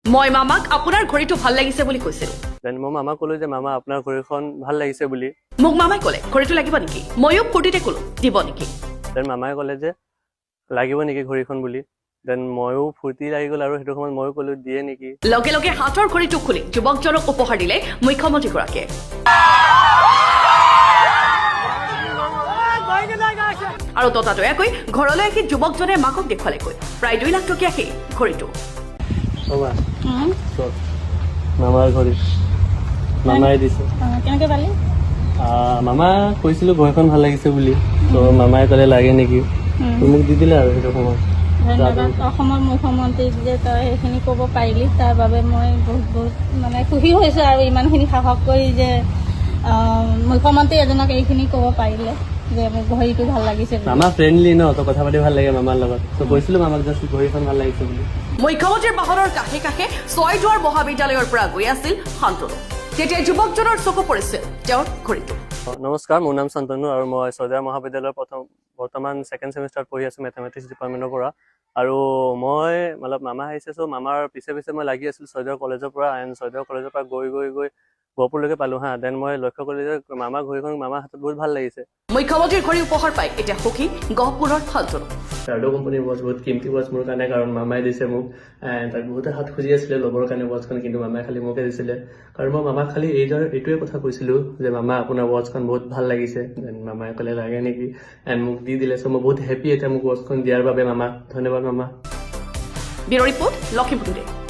মই মামাক আপোনাৰ ঘড়ীটো ভাল লাগিছে বুলি কৈছিলো। দেন মই মামাক ক'লো যে মামা আপোনাৰ ঘড়ীখন ভাল লাগিছে বুলি। মোক মামাই ক'লে ঘড়ীটো লাগিব নেকি? ময়ো ফূৰ্তিতে ক'লো দিব নেকি? দেন মামাই ক'লে যে লাগিব নেকি ঘড়ীখন বুলি। দেন ময়ো ফূৰ্তি লাগি গ'ল আৰু সেইটো সময়ত ময়ো ক'লো দিয়ে নেকি। লগে লগে হাতৰ ঘড়ীটো খুলি যুৱকজনক উপহাৰ দিলে মুখ্যমন্ত্ৰীগৰাকীয়ে। আৰু ততাতৈয়াকৈ ঘৰলৈ আহি যুৱকজনে মাকক দেখুৱালেগৈ প্ৰায় 2 লাখ টকীয়া সেই ঘড়ীটো। মামাৰ ঘড়ী মামাই দিছে। কেনেকৈ পালি? মামা কৈছিলো ঘড়ীখন ভাল লাগিছে বুলি, ত' মামাই ক'লে লাগে নেকি, মোক দি দিলে আৰু সেইটো সময়ত। ধন্যবাদ অসমৰ মুখ্যমন্ত্ৰীক যে তই সেইখিনি ক'ব পাৰিলি, তাৰ বাবে মই বহুত মানে সুখী হৈছোঁ আৰু ইমানখিনি সাহস কৰি যে মুখ্যমন্ত্ৰী এজনক এইখিনি ক'ব পাৰিলে যে মোক ঘড়ীটো ভাল লাগিছে। মামা ফ্ৰেণ্ডলি ন, তো কথা পাতি ভাল লাগে মামাৰ লগত, তো কৈছিলো মামাক জাষ্ট ঘড়ীখন ভাল লাগিছে বুলি। মুখ্যমন্ত্ৰীৰ বাহনৰ কাষে কাষে ছয়দুৱাৰ মহাবিদ্যালয়ৰ পৰা গৈ আছিল শান্তনু। তেতিয়া যুৱকজনৰ চকু পৰিছিল তেওঁৰ ঘড়ীটো। নমস্কাৰ, মোৰ নাম শান্তনু আৰু মই ছয়দুৱাৰ মহাবিদ্যালয়ৰ বৰ্তমান ছেকেণ্ড ছেমিষ্টাৰত পঢ়ি আছোঁ মেথামেটিক্স ডিপাৰ্টমেণ্টৰ পৰা। আৰু মই মামা আহিছে, চ' মামাৰ পিছে পিছে মই লাগি আছিলোঁ ছয়দুৱাৰ কলেজৰ পৰা। এণ্ড ছয়দুৱাৰ কলেজৰ পৰা গৈ গহপুৰলৈকে পালোঁ হা। দেন মই লক্ষ্য কৰিলোঁ যে মামাৰ ঘড়ীখন মামাৰ হাতত বহুত ভাল লাগিছে। মুখ্যমন্ত্ৰীৰ ঘড়ী উপহাৰ পাই এতিয়া সুখী গহপুৰৰ শান্তনু। চাৰ্ডো কোম্পানীৰ ৱাচ বহুত কিমতি ৱাচ মোৰ কাৰণে, কাৰণ মামাই দিছে মোক। তাক বহুতে হাত খুজি আছিলে ল'বৰ কাৰণে ৱাচখন, কিন্তু মামাই খালি মোকে দিছিলে। কাৰণ মই মামাক খালি এইটোৱে কথা কৈছিলোঁ যে মামা আপোনাৰ ৱাচখন বহুত ভাল লাগিছে। দেন মামাই ক'লে লাগে নেকি, এণ্ড মোক দি দিলে। চ' মই বহুত হেপ্পী এতিয়া মোক ৱাচখন দিয়াৰ বাবে মামাক ধন্যবাদ মামা। Bureau report Lakhimpur today.